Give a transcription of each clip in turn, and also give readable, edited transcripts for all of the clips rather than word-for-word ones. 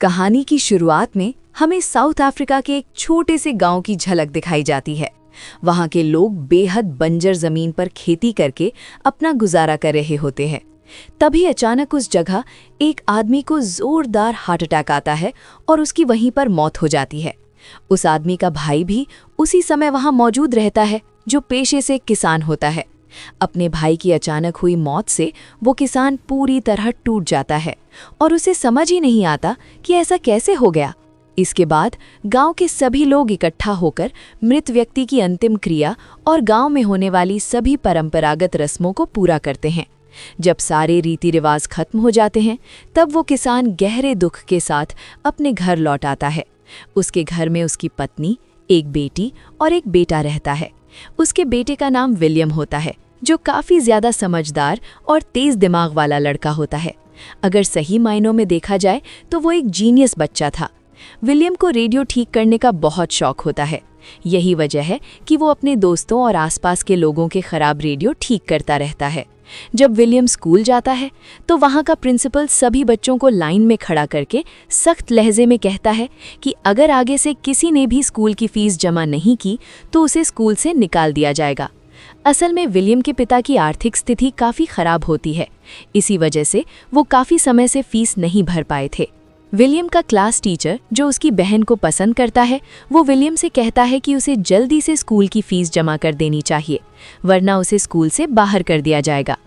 कहानी की शुरुआत में हमें साउथ अफ्रीका के एक छोटे से गांव की झलक दिखाई जाती है। वहां के लोग बेहद बंजर जमीन पर खेती करके अपना गुजारा कर रहे होते हैं। तभी अचानक उस जगह एक आदमी को जोरदार हार्ट अटैक आता है और उसकी वहीं पर मौत हो जाती है। उस आदमी का भाई भी उसी समय वहां मौजूद रहता है, जो पेशे से किसान होता है। अपने भाई की अचानक हुई मौत से वो किसान पूरी तरह टूट जाता है और उसे समझ ही नहीं आता कि ऐसा कैसे हो गया। इसके बाद गांव के सभी लोग इकट्ठा होकर मृत व्यक्ति की अंतिम क्रिया और गांव में होने वाली सभी परंपरागत रस्मों को पूरा करते हैं। जब सारे रीति रिवाज खत्म हो जाते हैं, तब वो किसान गहरे दुख के साथ अपने घर लौट आता है। उसके घर में उसकी पत्नी, एक बेटी और एक बेटा रहता है। उसके बेटे का नाम विलियम होता है, जो काफ़ी ज़्यादा समझदार और तेज़ दिमाग वाला लड़का होता है। अगर सही मायनों में देखा जाए तो वो एक जीनियस बच्चा था। विलियम को रेडियो ठीक करने का बहुत शौक होता है। यही वजह है कि वो अपने दोस्तों और आसपास के लोगों के खराब रेडियो ठीक करता रहता है। जब विलियम स्कूल जाता है तो वहाँ का प्रिंसिपल सभी बच्चों को लाइन में खड़ा करके सख्त लहजे में कहता है कि अगर आगे से किसी ने भी स्कूल की फीस जमा नहीं की तो उसे स्कूल से निकाल दिया जाएगा। असल में विलियम के पिता की आर्थिक स्थिति काफ़ी खराब होती है। इसी वजह से वो काफ़ी समय से फीस नहीं भर पाए थे। विलियम का क्लास टीचर, जो उसकी बहन को पसंद करता है, वो विलियम से कहता है कि उसे जल्दी से स्कूल की फीस जमा कर देनी चाहिए, वरना उसे स्कूल से बाहर कर दिया जाएगा।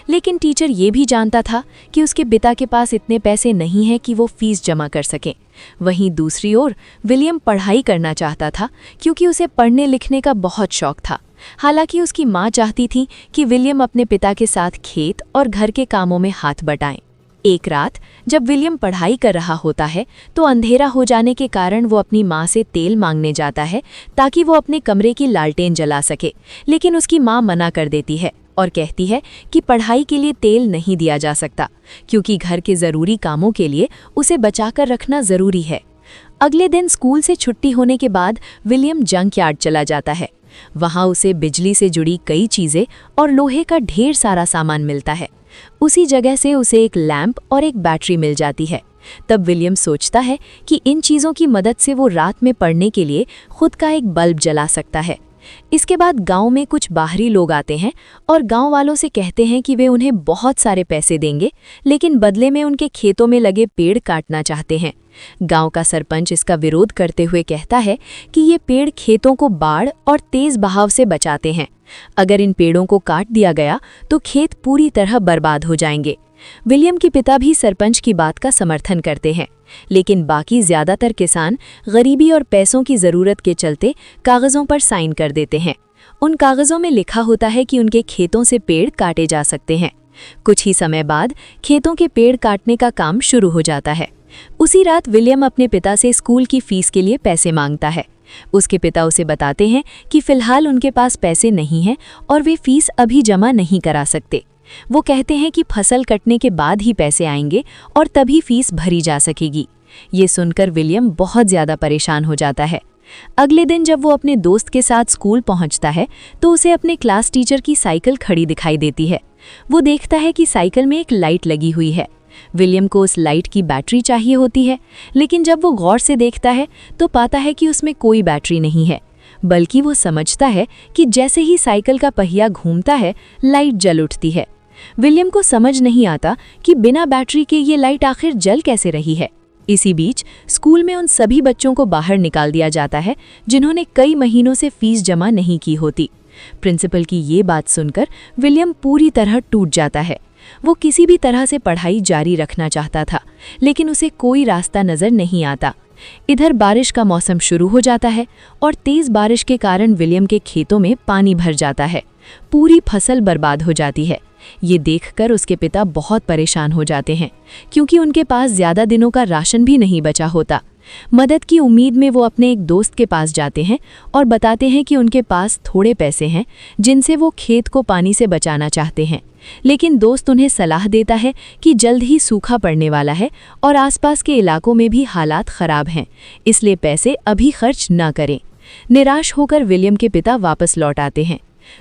लेकिन टीचर ये भी जानता था कि उसके पिता के पास इतने पैसे नहीं हैं कि वो फीस जमा कर सकें। वहीं दूसरी ओर विलियम पढ़ाई करना चाहता था, क्योंकि उसे पढ़ने लिखने का बहुत शौक था। हालांकि उसकी माँ चाहती थी कि विलियम अपने पिता के साथ खेत और घर के कामों में हाथ बटाएं। एक रात जब विलियम पढ़ाई कर रहा होता है तो अंधेरा हो जाने के कारण वो अपनी माँ से तेल मांगने जाता है ताकि वो अपने कमरे की लालटेन जला सके। लेकिन उसकी माँ मना कर देती है और कहती है कि पढ़ाई के लिए तेल नहीं दिया जा सकता, क्योंकि घर के ज़रूरी कामों के लिए उसे बचाकर रखना ज़रूरी है। अगले दिन स्कूल से छुट्टी होने के बाद विलियम जंक यार्ड चला जाता है। वहाँ उसे बिजली से जुड़ी कई चीज़ें और लोहे का ढेर सारा सामान मिलता है। उसी जगह से उसे एक लैंप और एक बैटरी मिल जाती है। तब विलियम सोचता है कि इन चीज़ों की मदद से वो रात में पढ़ने के लिए खुद का एक बल्ब जला सकता है। इसके बाद गांव में कुछ बाहरी लोग आते हैं और गांव वालों से कहते हैं कि वे उन्हें बहुत सारे पैसे देंगे, लेकिन बदले में उनके खेतों में लगे पेड़ काटना चाहते हैं। गांव का सरपंच इसका विरोध करते हुए कहता है कि ये पेड़ खेतों को बाढ़ और तेज बहाव से बचाते हैं। अगर इन पेड़ों को काट दिया गया तो खेत पूरी तरह बर्बाद हो जाएंगे। विलियम के पिता भी सरपंच की बात का समर्थन करते हैं, लेकिन बाकी ज़्यादातर किसान गरीबी और पैसों की ज़रूरत के चलते कागज़ों पर साइन कर देते हैं। उन कागज़ों में लिखा होता है कि उनके खेतों से पेड़ काटे जा सकते हैं। कुछ ही समय बाद खेतों के पेड़ काटने का काम शुरू हो जाता है। उसी रात विलियम अपने पिता से स्कूल की फीस के लिए पैसे मांगता है। उसके पिता उसे बताते हैं कि फ़िलहाल उनके पास पैसे नहीं हैं और वे फीस अभी जमा नहीं करा सकते। वो कहते हैं कि फसल कटने के बाद ही पैसे आएंगे और तभी फीस भरी जा सकेगी। ये सुनकर विलियम बहुत ज़्यादा परेशान हो जाता है। अगले दिन जब वो अपने दोस्त के साथ स्कूल पहुंचता है तो उसे अपने क्लास टीचर की साइकिल खड़ी दिखाई देती है। वो देखता है कि साइकिल में एक लाइट लगी हुई है। विलियम को उस लाइट की बैटरी चाहिए होती है, लेकिन जब वो गौर से देखता है तो पाता है कि उसमें कोई बैटरी नहीं है, बल्कि वो समझता है कि जैसे ही साइकिल का पहिया घूमता है, लाइट जल उठती है। विलियम को समझ नहीं आता कि बिना बैटरी के ये लाइट आखिर जल कैसे रही है। इसी बीच स्कूल में उन सभी बच्चों को बाहर निकाल दिया जाता है जिन्होंने कई महीनों से फीस जमा नहीं की होती। प्रिंसिपल की ये बात सुनकर विलियम पूरी तरह टूट जाता है। वो किसी भी तरह से पढ़ाई जारी रखना चाहता था, लेकिन उसे कोई रास्ता नज़र नहीं आता। इधर बारिश का मौसम शुरू हो जाता है और तेज़ बारिश के कारण विलियम के खेतों में पानी भर जाता है। पूरी फसल बर्बाद हो जाती है। ये देखकर उसके पिता बहुत परेशान हो जाते हैं, क्योंकि उनके पास ज़्यादा दिनों का राशन भी नहीं बचा होता। मदद की उम्मीद में वो अपने एक दोस्त के पास जाते हैं और बताते हैं कि उनके पास थोड़े पैसे हैं जिनसे वो खेत को पानी से बचाना चाहते हैं। लेकिन दोस्त उन्हें सलाह देता है कि जल्द ही सूखा पड़ने वाला है और आसपास के इलाकों में भी हालात ख़राब हैं, इसलिए पैसे अभी खर्च न करें। निराश होकर विलियम के पिता वापस लौट आते हैं।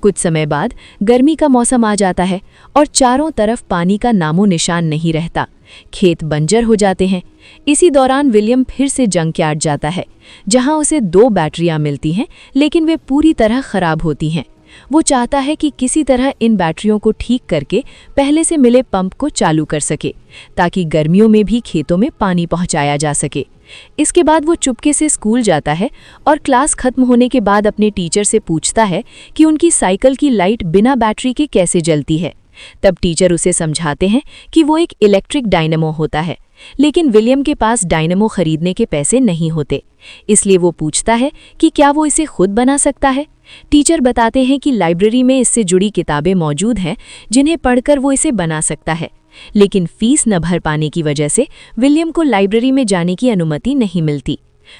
कुछ समय बाद गर्मी का मौसम आ जाता है और चारों तरफ पानी का नामो निशान नहीं रहता। खेत बंजर हो जाते हैं। इसी दौरान विलियम फिर से जंकयार्ड जाता है, जहां उसे 2 बैटरियां मिलती हैं, लेकिन वे पूरी तरह खराब होती हैं। वो चाहता है कि किसी तरह इन बैटरियों को ठीक करके पहले से मिले पंप को चालू कर सके, ताकि गर्मियों में भी खेतों में पानी पहुंचाया जा सके। इसके बाद वो चुपके से स्कूल जाता है और क्लास खत्म होने के बाद अपने टीचर से पूछता है कि उनकी साइकिल की लाइट बिना बैटरी के कैसे जलती है। तब टीचर उसे समझाते हैं कि वो एक इलेक्ट्रिक डायनेमो होता है, लेकिन विलियम के पास डायनेमो खरीदने के पैसे नहीं होते। इसलिए वो पूछता है कि क्या वो इसे खुद बना सकता है। टीचर बताते हैं कि लाइब्रेरी में इससे जुड़ी किताबें मौजूद हैं, जिन्हें पढ़कर वो इसे बना सकता है, लेकिन फीस न भर पाने की वजह से विलियम को लाइब्रेरी में जाने की अनुमति नहीं मिलती।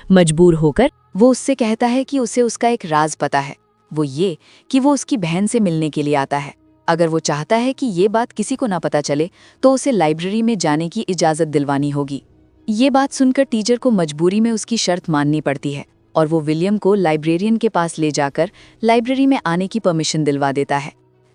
मजबूर होकर वो उससे कहता है कि उसे उसका एक राज पता है, वो ये कि वो उसकी बहन से मिलने के लिए आता है। अगर वो चाहता है कि ये बात किसी को ना पता चले तो उसे लाइब्रेरी में जाने की इजाज़त दिलवानी होगी। ये बात सुनकर टीचर को मजबूरी में उसकी शर्त माननी पड़ती है और वो विलियम को लाइब्रेरियन के पास ले जाकर लाइब्रेरी में आने की परमिशन दिलवा देता है।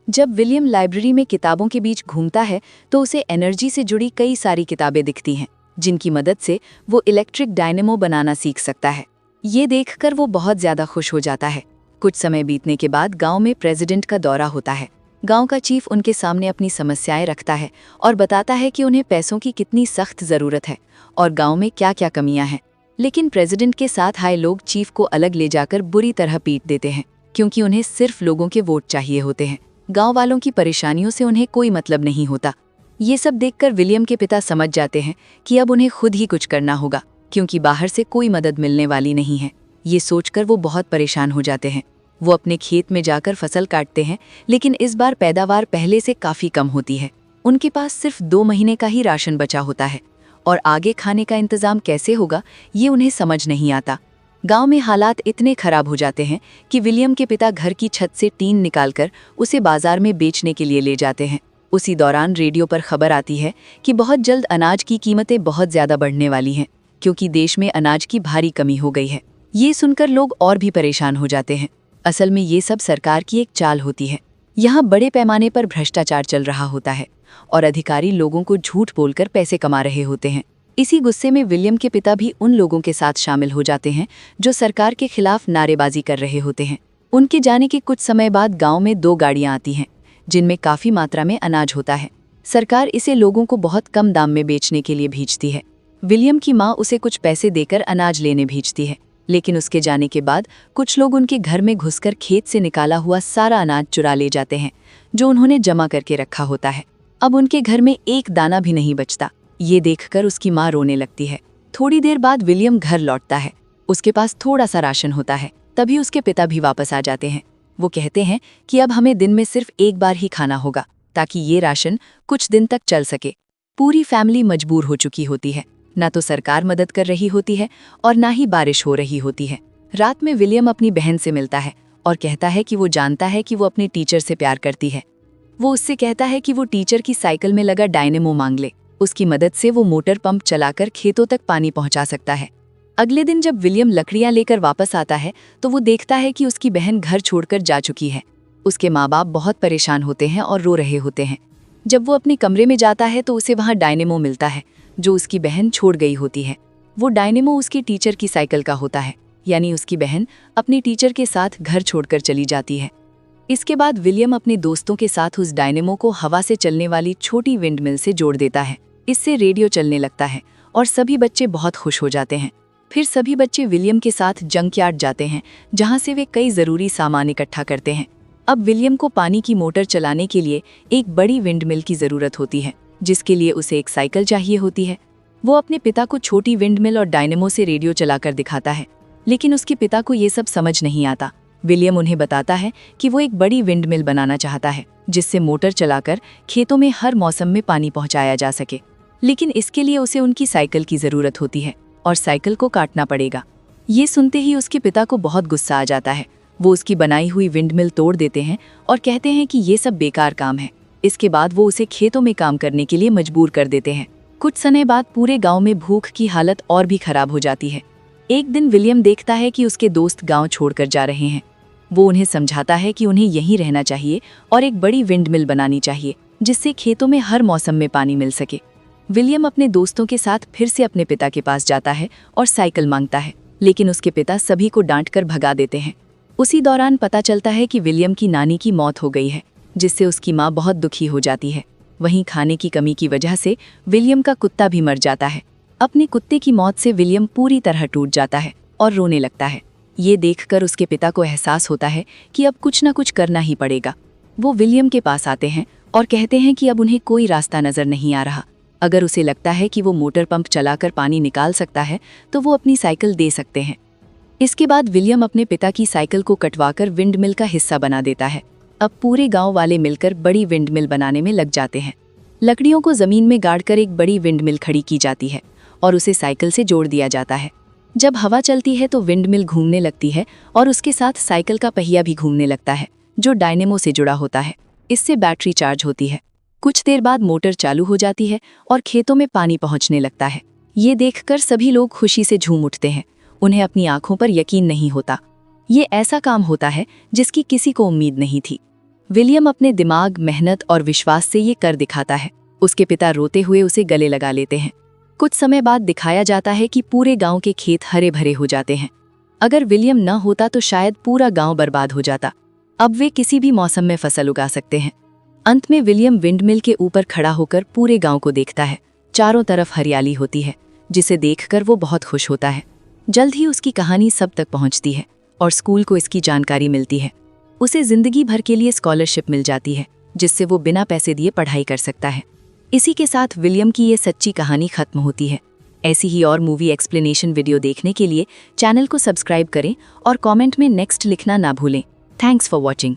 जब विलियम लाइब्रेरी में किताबों के बीच घूमता है तो उसे एनर्जी से जुड़ी कई सारी किताबें दिखती हैं, जिनकी मदद से वो इलेक्ट्रिक डायनेमो बनाना सीख सकता है। ये देखकर वो बहुत ज़्यादा खुश हो जाता है। कुछ समय बीतने के बाद गांव में प्रेसिडेंट का दौरा होता है। गांव का चीफ उनके सामने अपनी समस्याएं रखता है और बताता है कि उन्हें पैसों की कितनी सख्त ज़रूरत है और गांव में क्या क्या कमियां हैं। लेकिन प्रेसिडेंट के साथ आए लोग चीफ को अलग ले जाकर बुरी तरह पीट देते हैं, क्योंकि उन्हें सिर्फ लोगों के वोट चाहिए होते हैं। गांव वालों की परेशानियों से उन्हें कोई मतलब नहीं होता। ये सब देखकर विलियम के पिता समझ जाते हैं कि अब उन्हें खुद ही कुछ करना होगा, क्योंकि बाहर से कोई मदद मिलने वाली नहीं है। ये सोचकर वो बहुत परेशान हो जाते हैं। वो अपने खेत में जाकर फसल काटते हैं, लेकिन इस बार पैदावार पहले से काफ़ी कम होती है। उनके पास सिर्फ 2 महीने का ही राशन बचा होता है और आगे खाने का इंतज़ाम कैसे होगा ये उन्हें समझ नहीं आता। गांव में हालात इतने खराब हो जाते हैं कि विलियम के पिता घर की छत से टीन निकालकर उसे बाजार में बेचने के लिए ले जाते हैं। उसी दौरान रेडियो पर खबर आती है कि बहुत जल्द अनाज की कीमतें बहुत ज़्यादा बढ़ने वाली हैं, क्योंकि देश में अनाज की भारी कमी हो गई है। ये सुनकर लोग और भी परेशान हो जाते हैं। असल में ये सब सरकार की एक चाल होती है। यहाँ बड़े पैमाने पर भ्रष्टाचार चल रहा होता है और अधिकारी लोगों को झूठ बोलकर पैसे कमा रहे होते हैं। इसी गुस्से में विलियम के पिता भी उन लोगों के साथ शामिल हो जाते हैं जो सरकार के खिलाफ नारेबाजी कर रहे होते हैं। उनके जाने के कुछ समय बाद गांव में 2 गाड़ियां आती हैं, जिनमें काफ़ी मात्रा में अनाज होता है। सरकार इसे लोगों को बहुत कम दाम में बेचने के लिए भेजती है। विलियम की माँ उसे कुछ पैसे देकर अनाज लेने भेजती है, लेकिन उसके जाने के बाद कुछ लोग उनके घर में घुसकर खेत से निकाला हुआ सारा अनाज चुरा ले जाते हैं, जो उन्होंने जमा करके रखा होता है। अब उनके घर में एक दाना भी नहीं बचता। ये देखकर उसकी माँ रोने लगती है। थोड़ी देर बाद विलियम घर लौटता है। उसके पास थोड़ा सा राशन होता है। तभी उसके पिता भी वापस आ जाते हैं। वो कहते हैं कि अब हमें दिन में सिर्फ एक बार ही खाना होगा, ताकि ये राशन कुछ दिन तक चल सके। पूरी फैमिली मजबूर हो चुकी होती है। ना तो सरकार मदद कर रही होती है और ना ही बारिश हो रही होती है। रात में विलियम अपनी बहन से मिलता है और कहता है कि वो जानता है कि वो अपने टीचर से प्यार करती है। वो उससे कहता है कि वो टीचर की साइकिल में लगा डायनेमो मांग ले। उसकी मदद से वो मोटर पंप चलाकर खेतों तक पानी पहुंचा सकता है। अगले दिन जब विलियम लकड़ियां लेकर वापस आता है तो वो देखता है कि उसकी बहन घर छोड़कर जा चुकी है। उसके माँ बाप बहुत परेशान होते हैं और रो रहे होते हैं। जब वो अपने कमरे में जाता है तो उसे वहाँ डायनेमो मिलता है, जो उसकी बहन छोड़ गई होती है। वो डायनेमो उसकी टीचर की साइकिल का होता है, यानी उसकी बहन अपने टीचर के साथ घर छोड़कर चली जाती है। इसके बाद विलियम अपने दोस्तों के साथ उस डायनेमो को हवा से चलने वाली छोटी विंडमिल से जोड़ देता है। इससे रेडियो चलने लगता है और सभी बच्चे बहुत खुश हो जाते हैं। फिर सभी बच्चे विलियम के साथ जंकयार्ड जाते हैं, जहाँ से वे कई ज़रूरी सामान इकट्ठा करते हैं। अब विलियम को पानी की मोटर चलाने के लिए एक बड़ी विंडमिल की ज़रूरत होती है, जिसके लिए उसे एक साइकिल चाहिए होती है। वो अपने पिता को छोटी विंडमिल और डायनेमो से रेडियो चलाकर दिखाता है, लेकिन उसके पिता को ये सब समझ नहीं आता। विलियम उन्हें बताता है कि वो एक बड़ी विंडमिल बनाना चाहता है, जिससे मोटर चलाकर खेतों में हर मौसम में पानी पहुंचाया जा सके। लेकिन इसके लिए उसे उनकी साइकिल की ज़रूरत होती है और साइकिल को काटना पड़ेगा। ये सुनते ही उसके पिता को बहुत गुस्सा आ जाता है। वो उसकी बनाई हुई विंडमिल तोड़ देते हैं और कहते हैं कि ये सब बेकार काम है। इसके बाद वो उसे खेतों में काम करने के लिए मजबूर कर देते हैं। कुछ समय बाद पूरे गांव में भूख की हालत और भी खराब हो जाती है। एक दिन विलियम देखता है कि उसके दोस्त गांव छोड़कर जा रहे हैं। वो उन्हें समझाता है कि उन्हें यहीं रहना चाहिए और एक बड़ी विंड मिल बनानी चाहिए जिससे खेतों में हर मौसम में पानी मिल सके। विलियम अपने दोस्तों के साथ फिर से अपने पिता के पास जाता है और साइकिल मांगता है, लेकिन उसके पिता सभी को डांटकर भगा देते हैं। उसी दौरान पता चलता है कि विलियम की नानी की मौत हो गई है, जिससे उसकी माँ बहुत दुखी हो जाती है। वहीं खाने की कमी की वजह से विलियम का कुत्ता भी मर जाता है। अपने कुत्ते की मौत से विलियम पूरी तरह टूट जाता है और रोने लगता है। ये देखकर उसके पिता को एहसास होता है कि अब कुछ न कुछ करना ही पड़ेगा। वो विलियम के पास आते हैं और कहते हैं कि अब उन्हें कोई रास्ता नजर नहीं आ रहा। अगर उसे लगता है कि वो मोटर पंप चलाकर पानी निकाल सकता है तो वो अपनी साइकिल दे सकते हैं। इसके बाद विलियम अपने पिता की साइकिल को कटवाकर विंड मिल का हिस्सा बना देता है। अब पूरे गांव वाले मिलकर बड़ी विंड मिल बनाने में लग जाते हैं। लकड़ियों को जमीन में गाड़कर एक बड़ी विंड मिल खड़ी की जाती है और उसे साइकिल से जोड़ दिया जाता है। जब हवा चलती है तो विंड मिल घूमने लगती है और उसके साथ साइकिल का पहिया भी घूमने लगता है, जो डायनेमो से जुड़ा होता है। इससे बैटरी चार्ज होती है। कुछ देर बाद मोटर चालू हो जाती है और खेतों में पानी पहुंचने लगता है। ये देखकर सभी लोग खुशी से झूम उठते हैं। उन्हें अपनी आंखों पर यकीन नहीं होता। ये ऐसा काम होता है जिसकी किसी को उम्मीद नहीं थी। विलियम अपने दिमाग, मेहनत और विश्वास से ये कर दिखाता है। उसके पिता रोते हुए उसे गले लगा लेते हैं। कुछ समय बाद दिखाया जाता है कि पूरे गांव के खेत हरे भरे हो जाते हैं। अगर विलियम न होता तो शायद पूरा गांव बर्बाद हो जाता। अब वे किसी भी मौसम में फसल उगा सकते हैं। अंत में विलियम विंडमिल के ऊपर खड़ा होकर पूरे गांव को देखता है। चारों तरफ हरियाली होती है, जिसे देखकर वो बहुत खुश होता है। जल्द ही उसकी कहानी सब तक पहुंचती है और स्कूल को इसकी जानकारी मिलती है। उसे जिंदगी भर के लिए स्कॉलरशिप मिल जाती है, जिससे वो बिना पैसे दिए पढ़ाई कर सकता है। इसी के साथ विलियम की ये सच्ची कहानी खत्म होती है। ऐसी ही और मूवी एक्सप्लेनेशन वीडियो देखने के लिए चैनल को सब्सक्राइब करें और कमेंट में नेक्स्ट लिखना ना भूलें। Thanks for watching.